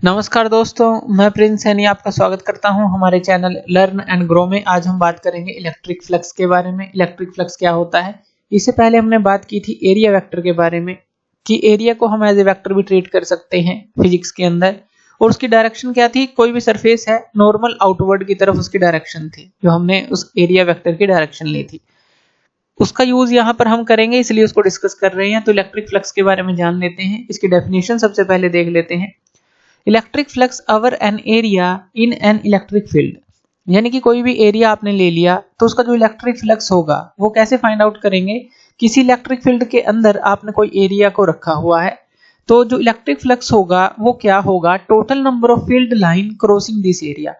नमस्कार दोस्तों, मैं प्रिंस सैनी आपका स्वागत करता हूं हमारे चैनल लर्न एंड ग्रो में। आज हम बात करेंगे इलेक्ट्रिक फ्लक्स के बारे में। इलेक्ट्रिक फ्लक्स क्या होता है। इससे पहले हमने बात की थी एरिया वेक्टर के बारे में कि एरिया को हम एज ए वेक्टर भी ट्रीट कर सकते हैं फिजिक्स के अंदर। और उसकी डायरेक्शन क्या थी, कोई भी सरफेस है नॉर्मल आउटवर्ड की तरफ उसकी डायरेक्शन थी, जो हमने उस एरिया वेक्टर की डायरेक्शन ली थी। उसका यूज यहाँ पर हम करेंगे, इसलिए उसको डिस्कस कर रहे हैं। तो इलेक्ट्रिक फ्लक्स के बारे में जान लेते हैं। इसकी डेफिनेशन सबसे पहले देख लेते हैं। Electric flux our an area in an electric field, यानी कि कोई भी एरिया आपने ले लिया तो उसका जो इलेक्ट्रिक फ्लक्स होगा वो कैसे फाइंड आउट करेंगे। किसी इलेक्ट्रिक फील्ड के अंदर आपने कोई एरिया को रखा हुआ है, तो जो इलेक्ट्रिक फ्लक्स होगा वो क्या होगा, total number of field line crossing this area,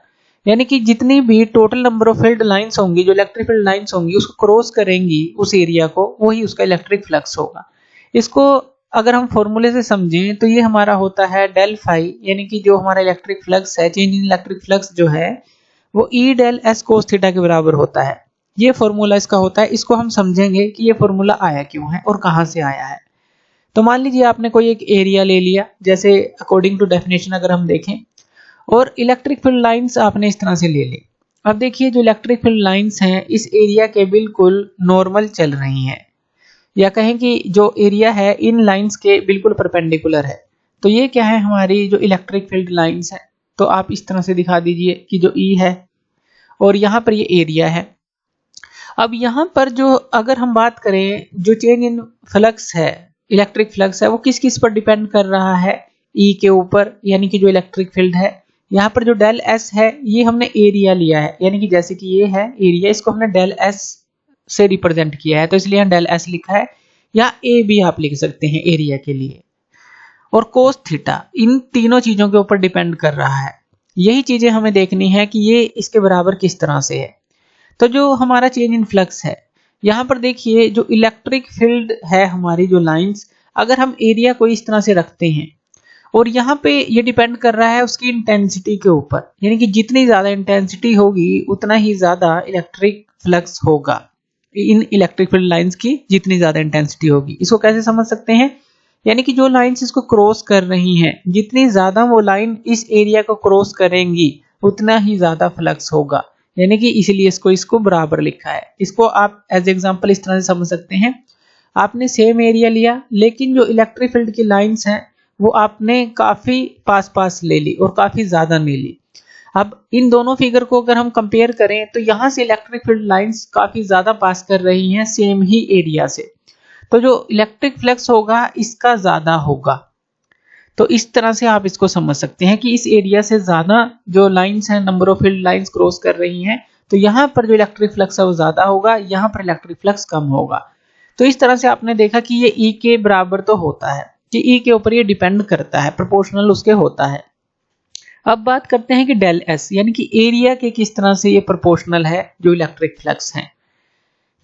यानी कि जितनी भी total number of field lines होंगी, जो इलेक्ट्रिक फील्ड लाइंस होंगी उसको क्रॉस करेंगी उस एरिया को, वही उसका इलेक्ट्रिक फ्लक्स होगा। इसको अगर हम फॉर्मूले से समझें तो ये हमारा होता है डेल फाई, यानी कि जो हमारा इलेक्ट्रिक फ्लक्स है, चेंज इन इलेक्ट्रिक फ्लक्स जो है वो E del S cos theta के बराबर होता है। ये फॉर्मूला इसका होता है। इसको हम समझेंगे कि ये फॉर्मूला आया क्यों है और कहां से आया है। तो मान लीजिए आपने कोई एक एरिया ले लिया, जैसे अकॉर्डिंग टू डेफिनेशन अगर हम देखें, और इलेक्ट्रिक फील्ड लाइंस आपने इस तरह से ले ली। अब देखिए जो इलेक्ट्रिक फील्ड लाइंस हैं इस एरिया के बिल्कुल नॉर्मल चल रही हैं, या कहें कि जो एरिया है इन लाइंस के बिल्कुल परपेंडिकुलर है। तो ये क्या है, हमारी जो इलेक्ट्रिक फील्ड लाइंस है। तो आप इस तरह से दिखा दीजिए कि जो ई है और यहाँ पर ये एरिया है। अब यहाँ पर जो अगर हम बात करें, जो चेंज इन फ्लक्स है, इलेक्ट्रिक फ्लक्स है, वो किस किस पर डिपेंड कर रहा है, ई के ऊपर, यानी कि जो इलेक्ट्रिक फील्ड है। यहाँ पर जो डेल एस है ये हमने एरिया लिया है, यानी कि जैसे कि ये है एरिया, इसको हमने डेल एस से रिप्रेजेंट किया है, तो इसलिए यहाँ डेल एस लिखा है, या ए भी आप लिख सकते हैं एरिया के लिए। और कोस थीटा इन तीनों चीजों के ऊपर डिपेंड कर रहा है। यही चीजें हमें देखनी है कि ये इसके बराबर किस तरह से है। तो जो हमारा चेंज इन फ्लक्स है, यहाँ पर देखिए जो इलेक्ट्रिक फील्ड है हमारी जो लाइंस, अगर हम एरिया को इस तरह से रखते हैं और यहाँ पे ये डिपेंड कर रहा है उसकी इंटेंसिटी के ऊपर, यानी कि जितनी ज्यादा इंटेंसिटी होगी उतना ही ज्यादा इलेक्ट्रिक फ्लक्स होगा। इन इलेक्ट्रिक फील्ड लाइंस की जितनी ज्यादा इंटेंसिटी होगी, इसको कैसे समझ सकते हैं, यानी कि जो लाइंस इसको क्रॉस कर रही हैं, जितनी ज्यादा वो लाइन इस एरिया को क्रॉस करेंगी उतना ही ज्यादा फ्लक्स होगा, यानी कि इसलिए इसको बराबर लिखा है। इसको आप एज एग्जांपल इस तरह से समझ सकते हैं। आपने सेम एरिया लिया, लेकिन जो इलेक्ट्रिक फील्ड की लाइंस हैं वो आपने काफी पास पास ले ली और काफी ज्यादा ले ली। अब इन दोनों फिगर को अगर हम कंपेयर करें तो यहां से इलेक्ट्रिक फील्ड लाइंस काफी ज्यादा पास कर रही हैं सेम ही एरिया से, तो जो इलेक्ट्रिक फ्लक्स होगा इसका ज्यादा होगा। तो इस तरह से आप इसको समझ सकते हैं कि इस एरिया से ज्यादा जो लाइंस हैं, number of field lines cross कर रही हैं, तो यहाँ पर जो इलेक्ट्रिक फ्लक्स है वो ज्यादा होगा, यहाँ पर इलेक्ट्रिक फ्लक्स कम होगा। तो इस तरह से आपने देखा कि ये ई के बराबर तो होता है, कि ई के ऊपर ये डिपेंड करता है, प्रोपोर्शनल उसके होता है। अब बात करते हैं कि डेल एस, यानी कि एरिया के किस तरह से ये प्रोपोर्शनल है जो इलेक्ट्रिक फ्लक्स है।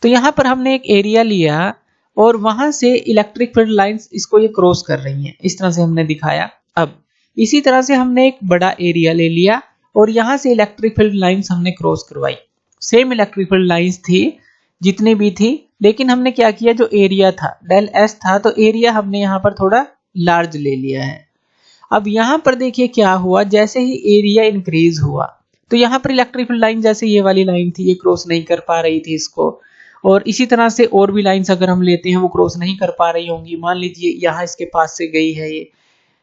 तो यहाँ पर हमने एक एरिया लिया और वहां से इलेक्ट्रिक फील्ड लाइंस इसको ये क्रॉस कर रही हैं, इस तरह से हमने दिखाया। अब इसी तरह से हमने एक बड़ा एरिया ले लिया और यहाँ से इलेक्ट्रिक फील्ड लाइंस हमने क्रॉस करवाई। सेम इलेक्ट्रिक फील्ड लाइंस थी जितनी भी थी, लेकिन हमने क्या किया, जो एरिया था डेल एस था, तो एरिया हमने यहाँ पर थोड़ा लार्ज ले लिया है। अब यहाँ पर देखिए क्या हुआ, जैसे ही एरिया इंक्रीज हुआ तो यहाँ पर इलेक्ट्रिक फील्ड लाइन, जैसे ये वाली लाइन थी, ये क्रॉस नहीं कर पा रही थी इसको, और इसी तरह से और भी लाइंस अगर हम लेते हैं वो क्रॉस नहीं कर पा रही होंगी। मान लीजिए यहाँ इसके पास से गई है ये,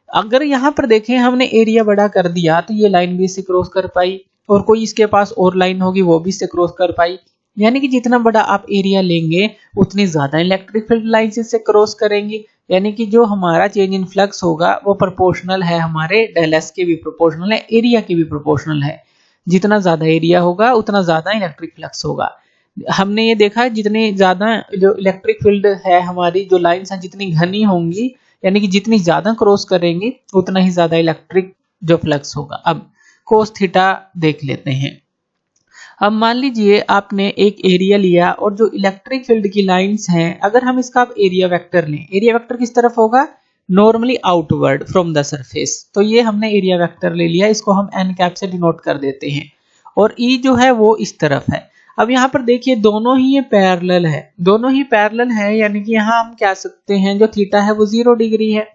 अगर यहाँ पर देखें हमने एरिया बड़ा कर दिया तो ये लाइन भी इससे क्रॉस कर पाई, और कोई इसके पास और लाइन होगी वो भी इससे क्रॉस कर पाई। यानी कि जितना बड़ा आप एरिया लेंगे उतनी ज्यादा इलेक्ट्रिक फील्ड लाइंस इससे क्रॉस करेंगी, यानी कि जो हमारा चेंज इन फ्लक्स होगा वो प्रोपोर्शनल है, हमारे डेल एस के भी प्रोपोर्शनल है, एरिया के भी प्रोपोर्शनल है। जितना ज्यादा एरिया होगा उतना ज्यादा इलेक्ट्रिक फ्लक्स होगा। हमने ये देखा, जितनी ज्यादा जो इलेक्ट्रिक फील्ड है हमारी, जो लाइंस हैं जितनी घनी होंगी, यानी कि जितनी ज्यादा क्रॉस करेंगी उतना ही ज्यादा इलेक्ट्रिक जो फ्लक्स होगा। अब कोस थीटा देख लेते हैं। अब मान लीजिए आपने एक एरिया लिया और जो इलेक्ट्रिक फील्ड की लाइंस हैं, अगर हम इसका आप एरिया वेक्टर लें, एरिया वेक्टर किस तरफ होगा, normally outward from the surface. तो ये हमने एरिया वेक्टर ले लिया, इसको हम एन कैप से डिनोट कर देते हैं, और ई जो है वो इस तरफ है। अब यहाँ पर देखिए दोनों ही ये पैरेलल है, दोनों ही पैरेलल है, यानी कि यहाँ हम कह सकते हैं जो थीटा है वो 0 डिग्री है।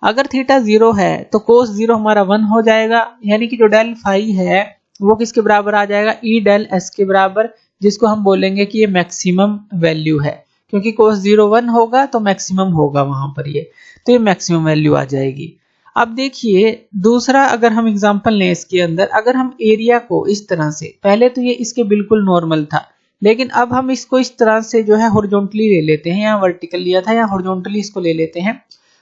अगर थीटा 0 है तो कोस 0 हमारा 1 हो जाएगा, यानी कि जो डेल फाई है वो किसके बराबर आ जाएगा, ई डेल एस के बराबर, जिसको हम बोलेंगे कि ये मैक्सिमम वैल्यू है, क्योंकि कोस 0 1 होगा तो मैक्सिमम होगा वहां पर ये, तो ये मैक्सिमम वैल्यू आ जाएगी। अब देखिए दूसरा अगर हम एग्जांपल लें इसके अंदर, अगर हम एरिया को इस तरह से, पहले तो ये इसके बिल्कुल नॉर्मल था, लेकिन अब हम इसको इस तरह से जो है हॉरिजॉन्टली ले लेते हैं, या वर्टिकल लिया था या हॉरिजॉन्टली इसको ले लेते हैं,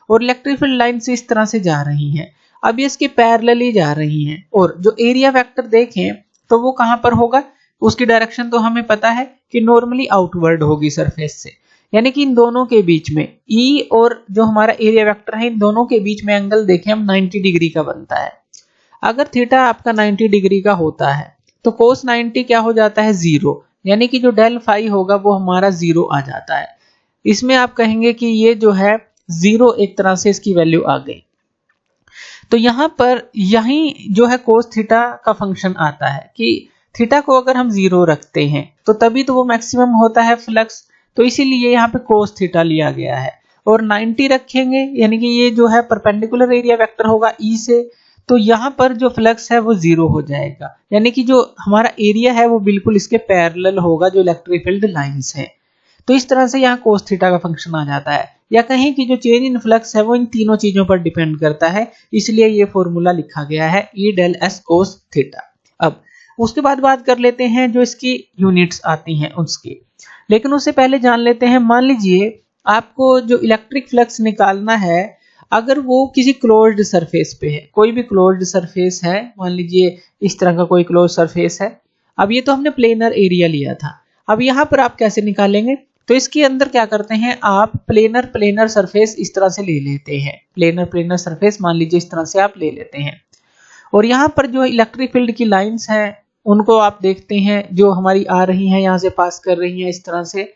और इलेक्ट्रिक फील्ड लाइन से इस तरह से जा रही हैं। अब ये इसके पैरेलली जा रही हैं, और जो एरिया वेक्टर देखें तो वो कहां पर होगा, उसकी डायरेक्शन तो हमें पता है कि नॉर्मली आउटवर्ड होगी सरफेस से, यानी कि इन दोनों के बीच में ई और जो हमारा एरिया वेक्टर है, इन दोनों के बीच में एंगल देखें हम 90 डिग्री का बनता है। अगर थीटा आपका 90 डिग्री का होता है तो कोस 90 क्या हो जाता है, 0, यानी कि जो डेल फाई होगा वो हमारा 0 आ जाता है। इसमें आप कहेंगे कि ये जो है 0 एक तरह से इसकी वैल्यू आ गई। तो यहां पर यही जो है कोस थीटा का फंक्शन आता है कि थीटा को अगर हम 0 रखते हैं तो तभी तो वो मैक्सिमम होता है फ्लक्स, तो इसीलिए यहाँ पे कोस थीटा लिया गया है। और 90 रखेंगे यानी कि ये जो है परपेंडिकुलर एरिया वेक्टर होगा ई से, तो यहाँ पर जो फ्लक्स है वो 0 हो जाएगा, यानी कि जो हमारा एरिया है वो बिल्कुल इसके पैरेलल होगा जो इलेक्ट्रिक फील्ड लाइंस है। तो इस तरह से यहाँ कोस थीटा का फंक्शन आ जाता है, या कहें कि जो चेंज इन फ्लक्स है वो इन तीनों चीजों पर डिपेंड करता है, इसलिए ये फॉर्मूला लिखा गया है E del S cos theta. अब उसके बाद बात कर लेते हैं जो इसकी यूनिट्स आती हैं उसकी, लेकिन उससे पहले जान लेते हैं, मान लीजिए आपको जो इलेक्ट्रिक फ्लक्स निकालना है, अगर वो किसी क्लोज्ड सरफेस पे है, कोई भी क्लोज्ड सरफेस है, मान लीजिए इस तरह का कोई क्लोज्ड सरफेस है। अब ये तो हमने प्लेनर एरिया लिया था, अब यहाँ पर आप कैसे निकालेंगे, तो इसके अंदर क्या करते हैं आप प्लेनर सरफेस इस तरह से ले लेते हैं, प्लेनर सरफेस मान लीजिए इस तरह से आप ले लेते हैं, और यहाँ पर जो इलेक्ट्रिक फील्ड की लाइंस हैं उनको आप देखते हैं जो हमारी आ रही हैं, यहाँ से पास कर रही हैं इस तरह से,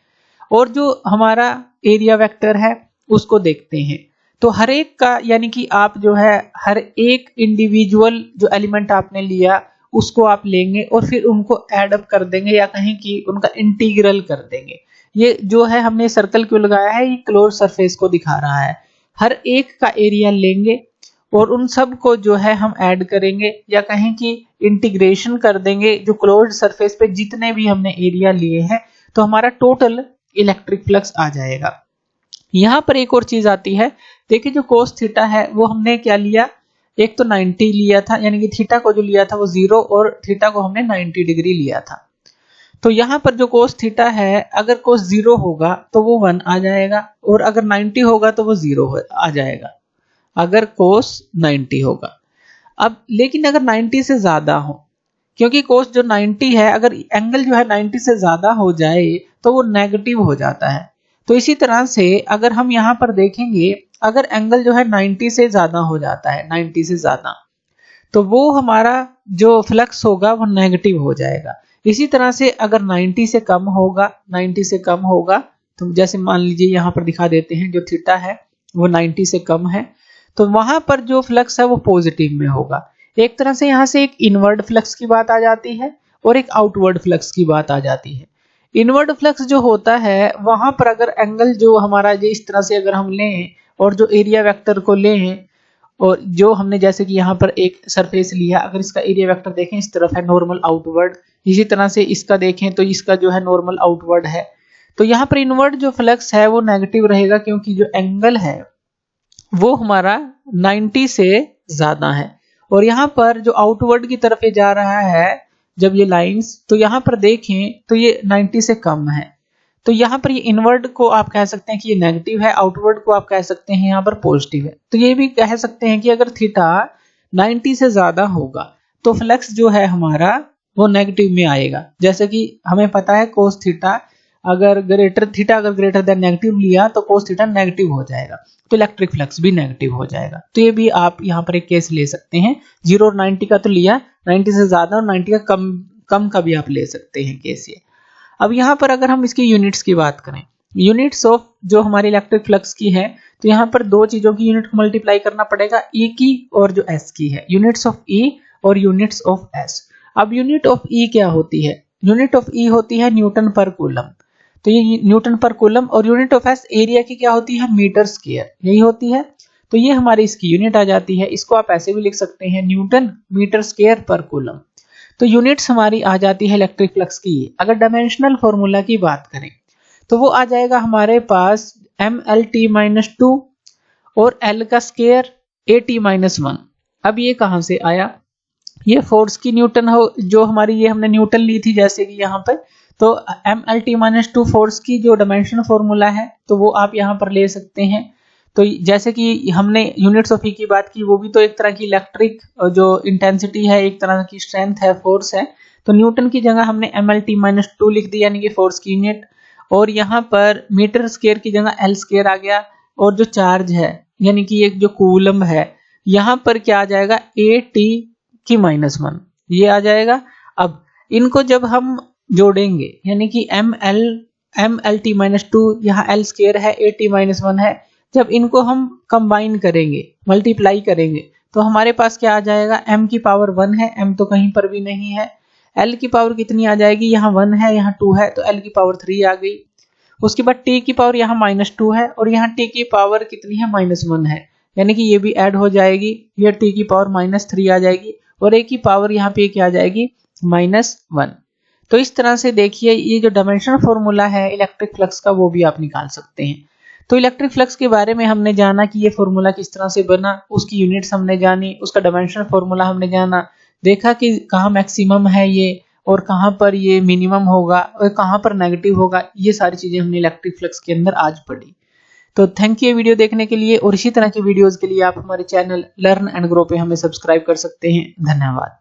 और जो हमारा एरिया वेक्टर है उसको देखते हैं। तो हर एक का यानी कि आप जो है हर एक इंडिविजुअल जो एलिमेंट आपने लिया उसको आप लेंगे और फिर उनको ऐड अप कर देंगे, या कहें कि उनका इंटीग्रल कर देंगे। ये जो है हमने सर्कल क्यों लगाया है, ये क्लोज सरफेस को दिखा रहा है। हर एक का एरिया लेंगे और उन सब को जो है हम ऐड करेंगे, या कहें कि इंटीग्रेशन कर देंगे जो क्लोज्ड सरफेस पे जितने भी हमने एरिया लिए हैं, तो हमारा टोटल इलेक्ट्रिक फ्लक्स आ जाएगा। यहाँ पर एक और चीज आती है, देखिए जो कोस थीटा है वो हमने क्या लिया, एक तो 90 लिया था, यानी कि थीटा को जो लिया था वो 0 और थीटा को हमने 90 डिग्री लिया था। तो यहाँ पर जो कोस थीटा है अगर कोस 0 होगा तो वो 1 आ जाएगा, और अगर 90 होगा तो वो 0 आ जाएगा, अगर कोस 90 होगा। अब लेकिन अगर 90 से ज्यादा हो, क्योंकि कोस जो 90 है अगर एंगल जो है 90 से ज्यादा हो जाए तो वो नेगेटिव हो जाता है। तो इसी तरह से अगर हम यहाँ पर देखेंगे, अगर एंगल जो है 90 से ज्यादा हो जाता है, 90 से ज्यादा, तो वो हमारा जो फ्लक्स होगा वो नेगेटिव हो जाएगा। इसी तरह से अगर 90 से कम होगा, 90 से कम होगा, तो जैसे मान लीजिए यहाँ पर दिखा देते हैं जो थीटा है वो 90 से कम है, तो वहां पर जो फ्लक्स है वो पॉजिटिव में होगा। एक तरह से यहाँ से एक इनवर्ड फ्लक्स की बात आ जाती है और एक आउटवर्ड फ्लक्स की बात आ जाती है। इनवर्ड फ्लक्स जो होता है वहां पर अगर एंगल जो हमारा जो इस तरह से अगर हम लें और जो एरिया वेक्टर को लें, और जो हमने जैसे कि यहाँ पर एक सरफेस लिया, अगर इसका एरिया वेक्टर देखें इस तरफ है नॉर्मल आउटवर्ड, इसी तरह से इसका देखें तो इसका जो है नॉर्मल आउटवर्ड है, तो यहाँ पर इनवर्ड जो फ्लक्स है वो नेगेटिव रहेगा, क्योंकि जो एंगल है वो हमारा 90 से ज्यादा है। और यहाँ पर जो आउटवर्ड की तरफ ये जा रहा है जब ये लाइंस, तो यहाँ पर देखें तो ये 90 से कम है, तो यहाँ पर ये इनवर्ड को आप कह सकते हैं कि ये नेगेटिव है, आउटवर्ड को आप कह सकते हैं यहाँ पर पॉजिटिव है। तो ये भी कह सकते हैं कि अगर थीटा 90 से ज्यादा होगा तो फ्लक्स जो है हमारा वो नेगेटिव में आएगा। जैसे कि हमें पता है कोस थीटा अगर ग्रेटर देन नेगेटिव लिया तो कोस थीटा नेगेटिव हो जाएगा, तो इलेक्ट्रिक फ्लक्स भी नेगेटिव हो जाएगा। तो ये भी आप यहाँ पर एक केस ले सकते हैं, 0 और 90 का तो लिया, 90 से ज्यादा और 90 का कम का भी आप ले सकते हैं केस ये। अब यहाँ पर अगर हम इसकी यूनिट्स की बात करें, यूनिट्स ऑफ जो हमारी इलेक्ट्रिक फ्लक्स की है, तो यहाँ पर दो चीजों की यूनिट को मल्टीप्लाई करना पड़ेगा, ई की और जो एस की है, यूनिट्स ऑफ ई और यूनिट्स ऑफ एस। अब यूनिट ऑफ ई क्या होती है, यूनिट ऑफ ई होती है न्यूटन पर कूलम, तो ये न्यूटन पर कूलम, और यूनिट ऑफ एस एरिया की क्या होती है, मीटर स्क्वायर, यही होती है। तो तो ये हमारी इसकी यूनिट आ जाती है। इसको आप ऐसे भी लिख सकते हैं, न्यूटन मीटर स्क्वायर पर कूलम। तो यूनिट्स हमारी आ जाती है इलेक्ट्रिक फ्लक्स की। अगर डायमेंशनल फॉर्मूला की बात करें तो वो आ जाएगा हमारे पास mlt-2 और L का स्क्वायर at-1। अब ये कहां से आया, ये फोर्स की न्यूटन हो जो हमारी, ये हमने न्यूटन ली थी जैसे कि यहाँ पर, तो mlt-2 फोर्स की जो डायमेंशन फॉर्मूला है तो वो आप यहाँ पर ले सकते हैं। तो जैसे कि हमने यूनिट्स ऑफ ई की बात की, वो भी तो एक तरह की इलेक्ट्रिक जो इंटेंसिटी है, एक तरह की स्ट्रेंथ है, फोर्स है। तो न्यूटन की जगह हमने mlt-2 लिख दिया, यानी कि फोर्स की यूनिट। और यहाँ पर मीटर स्क्वायर की जगह L स्क्वायर आ गया। और जो चार्ज है यानी कि एक जो कूलम है, यहाँ पर क्या आ जाएगा, at-1 ये आ जाएगा। अब इनको जब हम जोड़ेंगे यानी कि mlt-2 यहाँ L स्क्वायर है, at-1 है, जब इनको हम कंबाइन करेंगे, मल्टीप्लाई करेंगे, तो हमारे पास क्या आ जाएगा, m की पावर 1 है, m तो कहीं पर भी नहीं है। L की पावर कितनी आ जाएगी, यहाँ 1 है, यहाँ 2 है, तो L की पावर 3 आ गई। उसके बाद t की पावर यहाँ -2 है और यहाँ t की पावर कितनी है, -1 है, यानी कि ये भी ऐड हो जाएगी, ये t की पावर -3 आ जाएगी और a की पावर यहाँ पे क्या आ जाएगी, -1। तो इस तरह से देखिए ये जो डायमेंशन फॉर्मूला है इलेक्ट्रिक फ्लक्स का वो भी आप निकाल सकते हैं। तो इलेक्ट्रिक फ्लक्स के बारे में हमने जाना कि ये फॉर्मूला किस तरह से बना, उसकी यूनिट्स हमने जानी, उसका डायमेंशन फॉर्मूला हमने जाना, देखा कि कहाँ मैक्सिमम है ये और कहाँ पर ये मिनिमम होगा और कहाँ पर नेगेटिव होगा। ये सारी चीजें हमने इलेक्ट्रिक फ्लक्स के अंदर आज पढ़ी। तो थैंक यू वीडियो देखने के लिए, और इसी तरह की वीडियोस के लिए आप हमारे चैनल लर्न एंड ग्रो पे हमें सब्सक्राइब कर सकते हैं। धन्यवाद।